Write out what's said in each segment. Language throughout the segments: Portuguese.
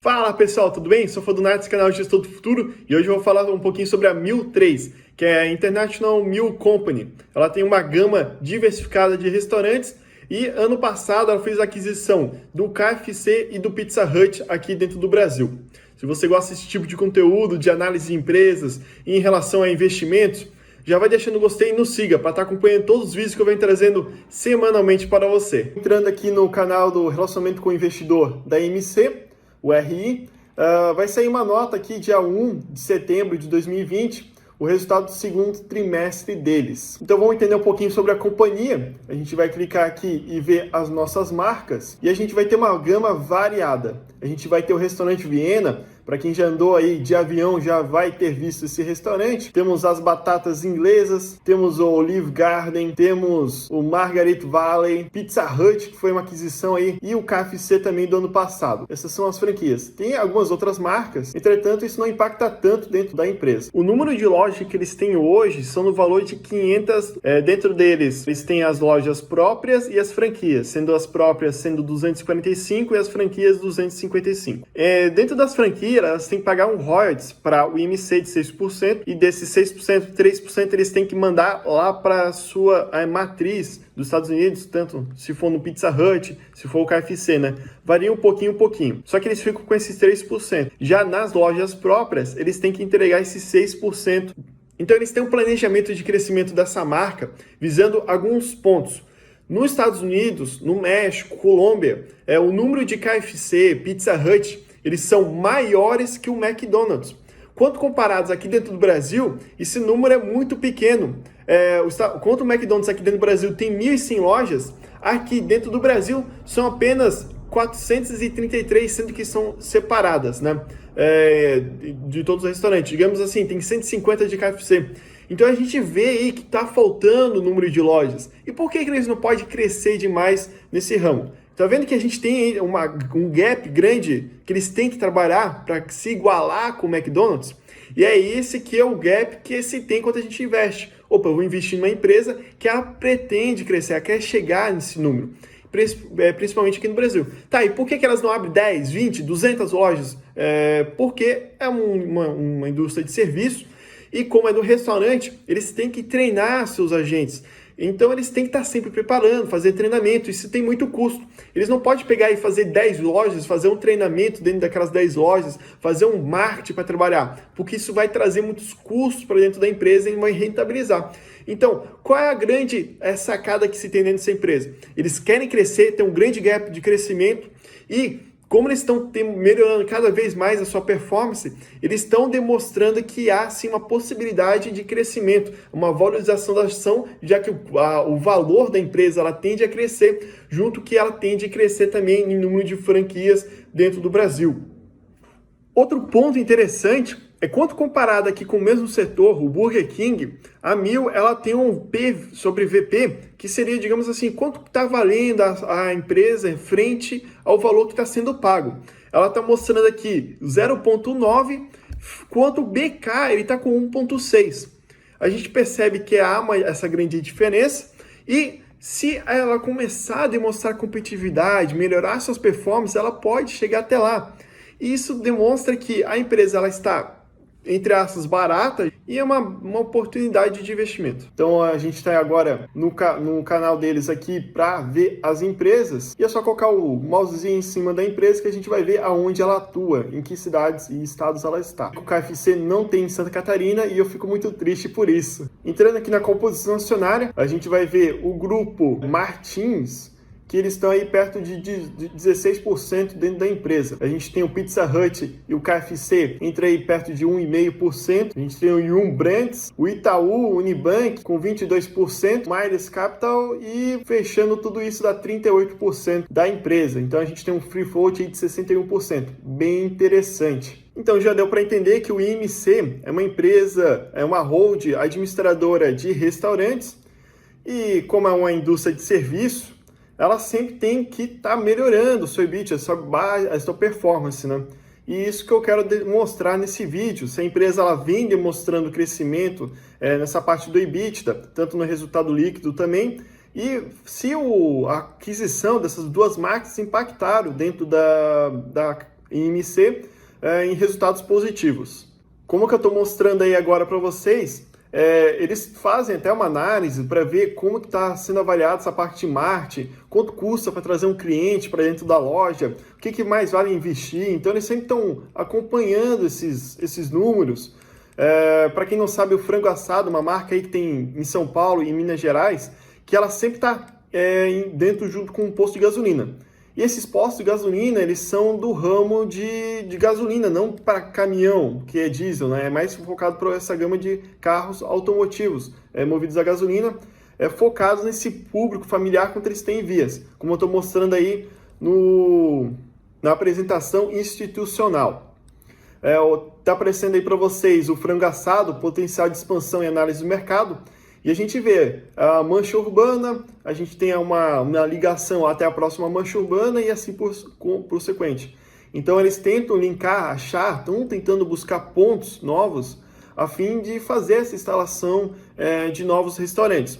Fala pessoal, tudo bem? Sou Fortunato desse canal Gestor do Futuro e hoje eu vou falar um pouquinho sobre a Meal3, que é a International Meal Company. Ela tem uma gama diversificada de restaurantes e ano passado ela fez a aquisição do KFC e do Pizza Hut aqui dentro do Brasil. Se você gosta desse tipo de conteúdo, de análise de empresas e em relação a investimentos, já vai deixando o gostei e nos siga para estar acompanhando todos os vídeos que eu venho trazendo semanalmente para você. Entrando aqui no canal do Relacionamento com o Investidor da MC, o RI, vai sair uma nota aqui dia 1 de setembro de 2020, o resultado do segundo trimestre deles. Então vamos entender um pouquinho sobre a companhia. A gente vai clicar aqui e ver as nossas marcas e a gente vai ter uma gama variada. A gente vai ter o restaurante Viena. Para quem já andou aí de avião já vai ter visto esse restaurante. Temos as batatas inglesas, temos o Olive Garden, temos o Margaret Valley, Pizza Hut, que foi uma aquisição aí, e o KFC também do ano passado. Essas são as franquias. Tem algumas outras marcas, entretanto isso não impacta tanto dentro da empresa. O número de lojas que eles têm hoje são no valor de 500, dentro deles eles têm as lojas próprias e as franquias, sendo as próprias sendo 245 e as franquias 255. Dentro das franquias elas têm que pagar um royalties para o IMC de 6%, e desses 6%, 3% eles têm que mandar lá para a sua matriz dos Estados Unidos, tanto se for no Pizza Hut, se for o KFC, né? Varia um pouquinho. Só que eles ficam com esses 3%. Já nas lojas próprias, eles têm que entregar esses 6%. Então eles têm um planejamento de crescimento dessa marca, visando alguns pontos. Nos Estados Unidos, no México, Colômbia, o número de KFC, Pizza Hut, eles são maiores que o McDonald's. Quando comparados aqui dentro do Brasil, esse número é muito pequeno. Quanto o McDonald's aqui dentro do Brasil tem 1.100 lojas, aqui dentro do Brasil são apenas 433, sendo que são separadas, né? De todos os restaurantes. Digamos assim, tem 150 de KFC. Então a gente vê aí que está faltando o número de lojas. E por que eles não podem crescer demais nesse ramo? Tá vendo que a gente tem um gap grande que eles têm que trabalhar para se igualar com o McDonald's? E é esse que é o gap que se tem quando a gente investe. Opa, eu vou investir numa empresa que ela pretende crescer, ela quer chegar nesse número, principalmente aqui no Brasil. Tá, e por que elas não abrem 10, 20, 200 lojas? Porque é uma indústria de serviço e como é do restaurante, eles têm que treinar seus agentes. Então eles têm que estar sempre preparando, fazer treinamento, isso tem muito custo. Eles não podem pegar e fazer 10 lojas, fazer um treinamento dentro daquelas 10 lojas, fazer um marketing para trabalhar, porque isso vai trazer muitos custos para dentro da empresa e vai rentabilizar. Então, qual é a grande sacada que se tem dentro dessa empresa? Eles querem crescer, tem um grande gap de crescimento e como eles estão melhorando cada vez mais a sua performance, eles estão demonstrando que há sim uma possibilidade de crescimento, uma valorização da ação, já que o valor da empresa ela tende a crescer, junto que ela tende a crescer também em número de franquias dentro do Brasil. Outro ponto interessante é quanto comparado aqui com o mesmo setor, o Burger King, a Meal ela tem um P sobre VP que seria, digamos assim, quanto está valendo a empresa frente ao valor que está sendo pago. Ela está mostrando aqui 0,9, quanto o BK ele está com 1,6. A gente percebe que há essa grande diferença e se ela começar a demonstrar competitividade, melhorar suas performances, ela pode chegar até lá. Isso demonstra que a empresa ela está, entre aspas, barata e é uma oportunidade de investimento. Então a gente está agora no canal deles aqui para ver as empresas e é só colocar o mousezinho em cima da empresa que a gente vai ver aonde ela atua, em que cidades e estados ela está. O KFC não tem em Santa Catarina e eu fico muito triste por isso. Entrando aqui na composição acionária, a gente vai ver o grupo Martins, que eles estão aí perto de 16% dentro da empresa. A gente tem o Pizza Hut e o KFC, entra aí perto de 1,5%. A gente tem o Yum Brands, o Itaú, Unibank com 22%, Midas Capital e fechando tudo isso dá 38% da empresa. Então a gente tem um free float aí de 61%, bem interessante. Então já deu para entender que o IMC é uma empresa, é uma hold administradora de restaurantes e como é uma indústria de serviço, ela sempre tem que estar melhorando o seu EBITDA, a sua performance, né? E isso que eu quero mostrar nesse vídeo. Se a empresa ela vem demonstrando crescimento nessa parte do EBITDA, tanto no resultado líquido também, e se a aquisição dessas duas marcas impactaram dentro da e IMC em resultados positivos. Como que eu estou mostrando aí agora para vocês, eles fazem até uma análise para ver como que está sendo avaliada essa parte de marketing, quanto custa para trazer um cliente para dentro da loja, o que mais vale investir. Então eles sempre estão acompanhando esses números. Para quem não sabe, o Frango Assado, uma marca aí que tem em São Paulo e em Minas Gerais, que ela sempre está dentro junto com um posto de gasolina. E esses postos de gasolina, eles são do ramo de gasolina, não para caminhão, que é diesel, né? É mais focado para essa gama de carros automotivos, movidos a gasolina, focados nesse público familiar quanto eles têm vias, como eu estou mostrando aí na apresentação institucional. Está aparecendo aí para vocês o Frango Assado, potencial de expansão e análise do mercado. E a gente vê a mancha urbana, a gente tem uma ligação até a próxima mancha urbana e assim por sequente. Então eles tentam linkar, estão tentando buscar pontos novos a fim de fazer essa instalação de novos restaurantes.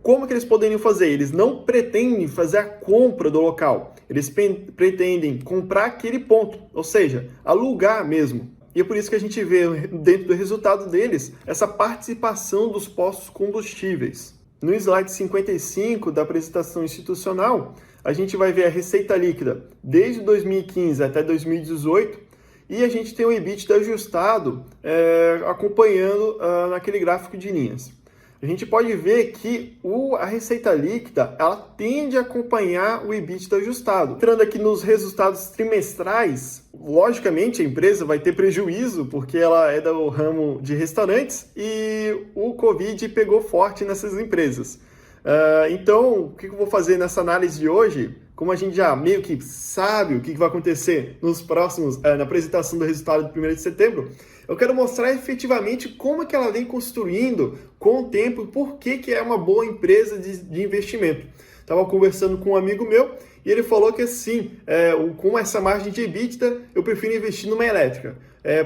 Como que eles poderiam fazer? Eles não pretendem fazer a compra do local, eles pretendem comprar aquele ponto, ou seja, alugar mesmo. E é por isso que a gente vê dentro do resultado deles essa participação dos postos combustíveis. No slide 55 da apresentação institucional, a gente vai ver a receita líquida desde 2015 até 2018 e a gente tem o EBITDA ajustado acompanhando naquele gráfico de linhas. A gente pode ver que a receita líquida ela tende a acompanhar o EBITDA ajustado. Entrando aqui nos resultados trimestrais, logicamente a empresa vai ter prejuízo porque ela é do ramo de restaurantes e o Covid pegou forte nessas empresas. Então, o que eu vou fazer nessa análise de hoje? Como a gente já meio que sabe o que vai acontecer nos próximos, na apresentação do resultado do 1º de setembro, eu quero mostrar efetivamente como é que ela vem construindo com o tempo e por que é uma boa empresa de investimento. Estava conversando com um amigo meu e ele falou que assim, com essa margem de EBITDA, eu prefiro investir numa elétrica.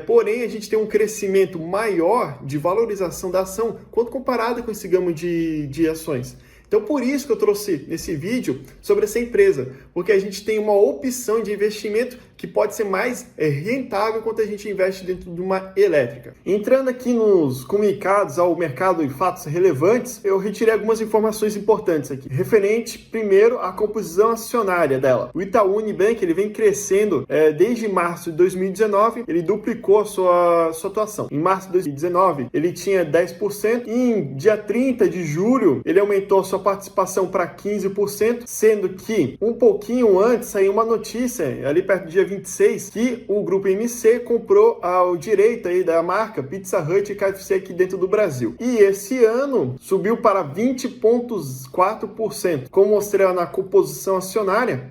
Porém, a gente tem um crescimento maior de valorização da ação quando comparado com esse gama de ações. Então, por isso que eu trouxe nesse vídeo sobre essa empresa, porque a gente tem uma opção de investimento que pode ser mais rentável quando a gente investe dentro de uma elétrica. Entrando aqui nos comunicados ao mercado e fatos relevantes, eu retirei algumas informações importantes aqui. Referente, primeiro, à composição acionária dela. O Itaú Unibank, ele vem crescendo desde março de 2019, ele duplicou a sua atuação. Em março de 2019, ele tinha 10%, e em dia 30 de julho, ele aumentou a sua participação para 15%, sendo que um pouquinho antes saiu uma notícia, ali perto do dia 26, que o grupo IMC comprou o direito aí da marca Pizza Hut e KFC aqui dentro do Brasil. E esse ano subiu para 20,4%. Como mostrei na composição acionária,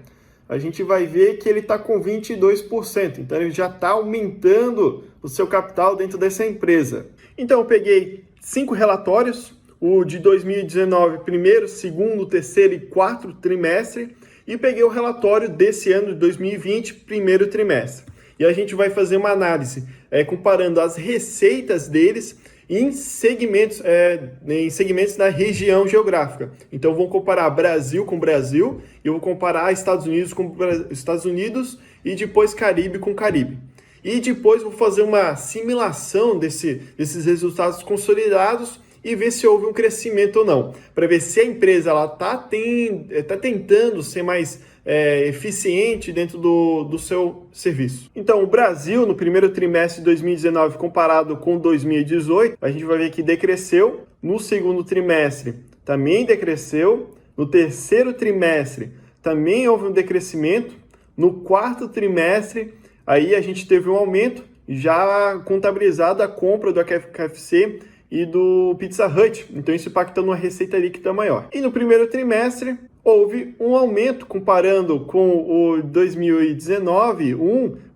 a gente vai ver que ele está com 22%. Então ele já está aumentando o seu capital dentro dessa empresa. Então eu peguei 5 relatórios, o de 2019, primeiro, segundo, terceiro e quarto trimestre, e peguei o relatório desse ano de 2020, primeiro trimestre. E a gente vai fazer uma análise comparando as receitas deles em segmentos da região geográfica. Então, vou comparar Brasil com Brasil, e eu vou comparar Estados Unidos com Estados Unidos, e depois Caribe com Caribe. E depois vou fazer uma simulação desses resultados consolidados e ver se houve um crescimento ou não, para ver se a empresa está tentando ser mais eficiente dentro do seu serviço. Então, o Brasil, no primeiro trimestre de 2019, comparado com 2018, a gente vai ver que decresceu. No segundo trimestre, também decresceu. No terceiro trimestre, também houve um decrescimento. No quarto trimestre, aí a gente teve um aumento, já contabilizado a compra do KFC e do Pizza Hut, então isso impacta numa receita líquida maior. E no primeiro trimestre houve um aumento comparando com o 2019,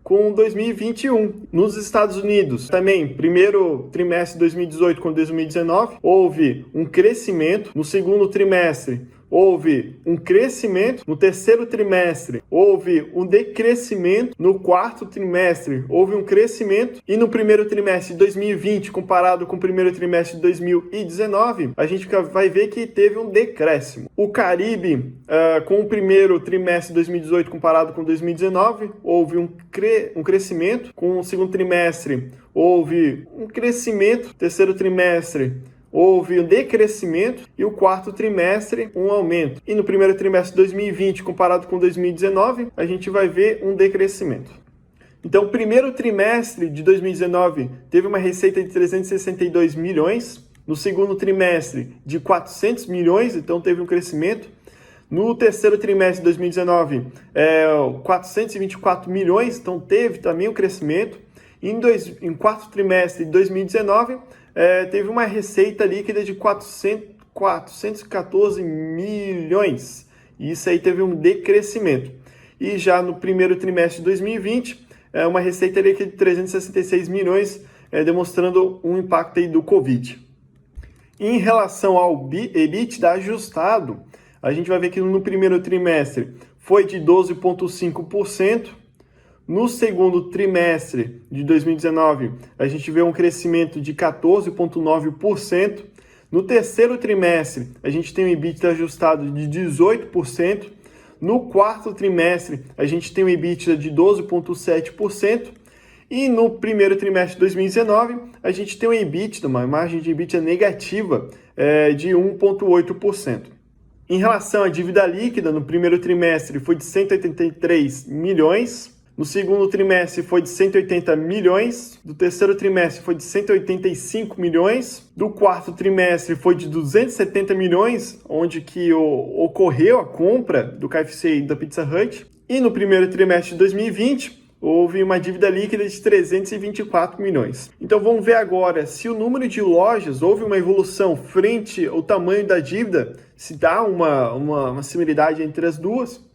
com 2021. Nos Estados Unidos, também, primeiro trimestre de 2018 com 2019, houve um crescimento. No segundo trimestre, houve um crescimento, no terceiro trimestre houve um decrescimento, no quarto trimestre houve um crescimento e no primeiro trimestre de 2020, comparado com o primeiro trimestre de 2019, a gente vai ver que teve um decréscimo. O Caribe, com o primeiro trimestre de 2018 comparado com 2019, houve um crescimento, com o segundo trimestre houve um crescimento, terceiro trimestre houve um decrescimento e o quarto trimestre um aumento. E no primeiro trimestre de 2020, comparado com 2019, a gente vai ver um decrescimento. Então, o primeiro trimestre de 2019 teve uma receita de 362 milhões, no segundo trimestre de 400 milhões, então teve um crescimento. No terceiro trimestre de 2019, 424 milhões, então teve também um crescimento. Em quarto trimestre de 2019, teve uma receita líquida de 414 milhões. E isso aí teve um decrescimento. E já no primeiro trimestre de 2020, uma receita líquida de 366 milhões, demonstrando um impacto aí do Covid. Em relação ao EBITDA ajustado, a gente vai ver que no primeiro trimestre foi de 12,5%. No segundo trimestre de 2019, a gente vê um crescimento de 14,9%. No terceiro trimestre, a gente tem um EBITDA ajustado de 18%. No quarto trimestre, a gente tem um EBITDA de 12,7%. E no primeiro trimestre de 2019, a gente tem uma margem de EBITDA negativa de 1,8%. Em relação à dívida líquida, no primeiro trimestre foi de 183 milhões. No segundo trimestre foi de 180 milhões, do terceiro trimestre foi de 185 milhões, do quarto trimestre foi de 270 milhões, onde que ocorreu a compra do KFC e da Pizza Hut. E no primeiro trimestre de 2020, houve uma dívida líquida de 324 milhões. Então vamos ver agora se o número de lojas houve uma evolução frente ao tamanho da dívida, se dá uma similaridade entre as duas.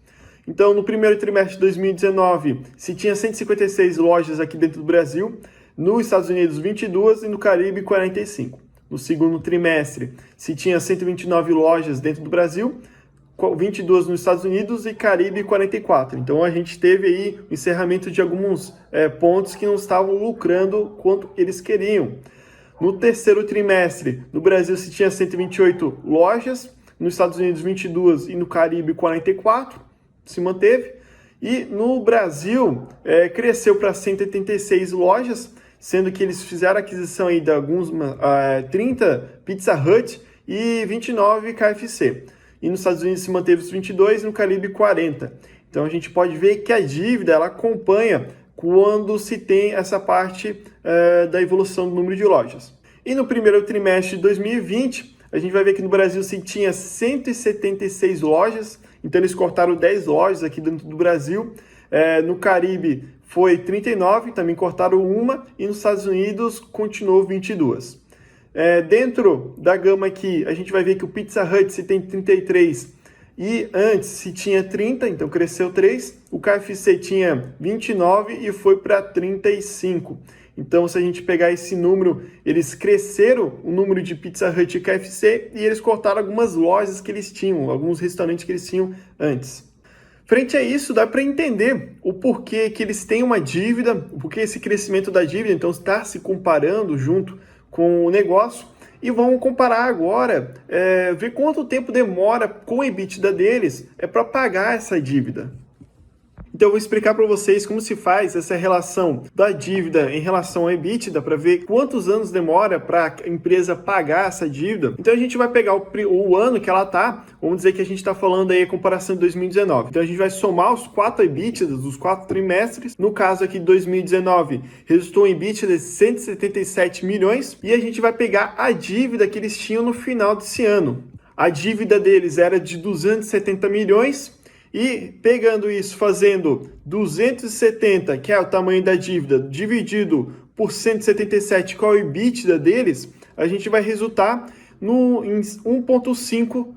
Então, no primeiro trimestre de 2019, se tinha 156 lojas aqui dentro do Brasil, nos Estados Unidos 22 e no Caribe 45. No segundo trimestre, se tinha 129 lojas dentro do Brasil, 22 nos Estados Unidos e Caribe 44. Então, a gente teve aí o encerramento de alguns pontos que não estavam lucrando quanto eles queriam. No terceiro trimestre, no Brasil se tinha 128 lojas, nos Estados Unidos 22 e no Caribe 44. Se manteve, e no Brasil cresceu para 186 lojas, sendo que eles fizeram a aquisição aí de 30 Pizza Hut e 29 KFC. E nos Estados Unidos se manteve os 22 e no Caribe 40. Então a gente pode ver que a dívida ela acompanha quando se tem essa parte da evolução do número de lojas. E no primeiro trimestre de 2020, a gente vai ver que no Brasil se tinha 176 lojas, então eles cortaram 10 lojas aqui dentro do Brasil. No Caribe foi 39, também cortaram uma, e nos Estados Unidos continuou 22. Dentro da gama aqui, a gente vai ver que o Pizza Hut se tem 33 e antes se tinha 30, então cresceu 3. O KFC tinha 29 e foi para 35. Então, se a gente pegar esse número, eles cresceram o número de Pizza Hut e KFC e eles cortaram algumas lojas que eles tinham, alguns restaurantes que eles tinham antes. Frente a isso, dá para entender o porquê que eles têm uma dívida, o porquê esse crescimento da dívida, então está se comparando junto com o negócio. E vamos comparar agora, ver quanto tempo demora com o EBITDA deles para pagar essa dívida. Então eu vou explicar para vocês como se faz essa relação da dívida em relação ao EBITDA para ver quantos anos demora para a empresa pagar essa dívida. Então a gente vai pegar o ano que ela está, vamos dizer que a gente está falando aí a comparação de 2019. Então a gente vai somar os 4 EBITDAs, os 4 trimestres. No caso aqui de 2019, resultou em EBITDA de 177 milhões e a gente vai pegar a dívida que eles tinham no final desse ano. A dívida deles era de 270 milhões. E pegando isso, fazendo 270, que é o tamanho da dívida, dividido por 177, que é o EBITDA deles, a gente vai resultar em 1,5.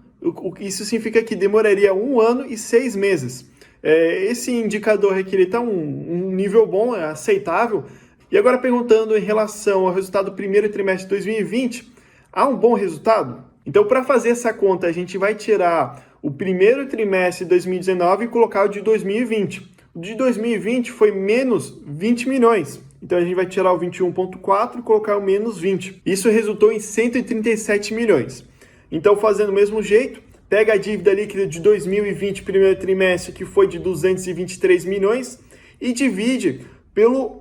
Isso significa que demoraria 1 ano e 6 meses. Esse indicador aqui está um nível bom, é aceitável. E agora perguntando em relação ao resultado do primeiro trimestre de 2020, há um bom resultado? Então, para fazer essa conta, a gente vai tirar o primeiro trimestre de 2019 e colocar o de 2020. O de 2020 foi menos 20 milhões. Então a gente vai tirar o 21,4 e colocar o menos 20. Isso resultou em 137 milhões. Então, fazendo do mesmo jeito, pega a dívida líquida de 2020, primeiro trimestre, que foi de 223 milhões, e divide pelo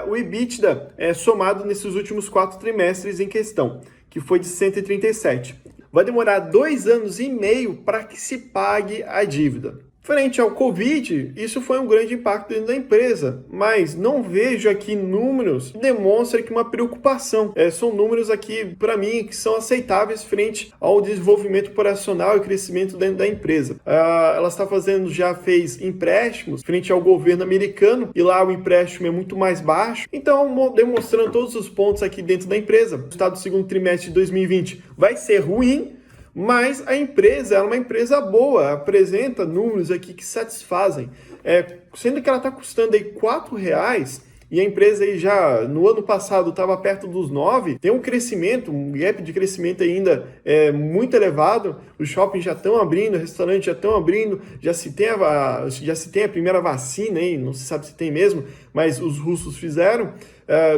o EBITDA somado nesses últimos 4 trimestres em questão, que foi de 137. Vai demorar 2 anos e meio para que se pague a dívida. Frente ao Covid, isso foi um grande impacto dentro da empresa, mas não vejo aqui números que demonstram que uma preocupação. São números aqui, para mim, que são aceitáveis frente ao desenvolvimento operacional e crescimento dentro da empresa. Ela já fez empréstimos frente ao governo americano e lá o empréstimo é muito mais baixo. Então, demonstrando todos os pontos aqui dentro da empresa. O resultado do segundo trimestre de 2020 vai ser ruim, mas a empresa é uma empresa boa, apresenta números aqui que satisfazem. Sendo que ela está custando aí R$4 e a empresa aí já no ano passado estava perto dos 9, tem um crescimento, um gap de crescimento ainda muito elevado. Os shoppings já estão abrindo, os restaurantes já estão abrindo, já se tem a primeira vacina aí, não se sabe se tem mesmo, mas os russos fizeram.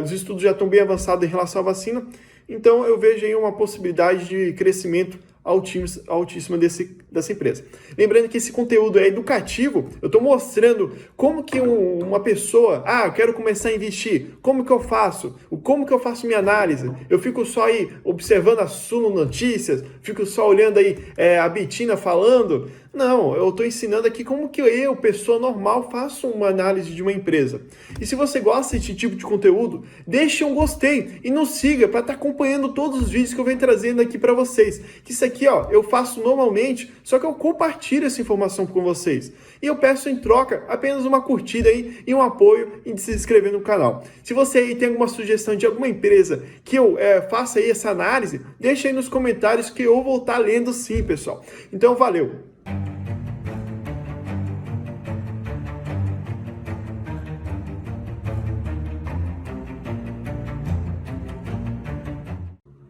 Os estudos já estão bem avançados em relação à vacina. Então eu vejo aí uma possibilidade de crescimento altíssima dessa empresa. Lembrando que esse conteúdo é educativo, eu estou mostrando como que uma pessoa, eu quero começar a investir, como que eu faço? Como que eu faço minha análise? Eu fico só aí observando a Suno Notícias, fico só olhando aí a Betina falando? Não, eu estou ensinando aqui como que eu, pessoa normal, faço uma análise de uma empresa. E se você gosta desse tipo de conteúdo, deixe um gostei e nos siga para estar acompanhando todos os vídeos que eu venho trazendo aqui para vocês. Que isso aqui, eu faço normalmente, só que eu compartilho essa informação com vocês. E eu peço em troca apenas uma curtida aí e um apoio e de se inscrever no canal. Se você aí tem alguma sugestão de alguma empresa que eu faça aí essa análise, deixa aí nos comentários que eu vou estar lendo sim, pessoal. Então, valeu!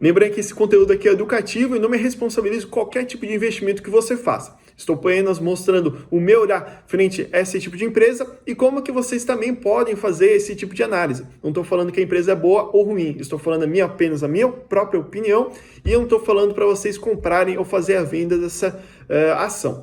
Lembrando que esse conteúdo aqui é educativo e não me responsabilizo qualquer tipo de investimento que você faça. Estou apenas mostrando o meu olhar frente a esse tipo de empresa e como que vocês também podem fazer esse tipo de análise. Não estou falando que a empresa é boa ou ruim, estou falando apenas a minha própria opinião e eu não estou falando para vocês comprarem ou fazer a venda dessa ação.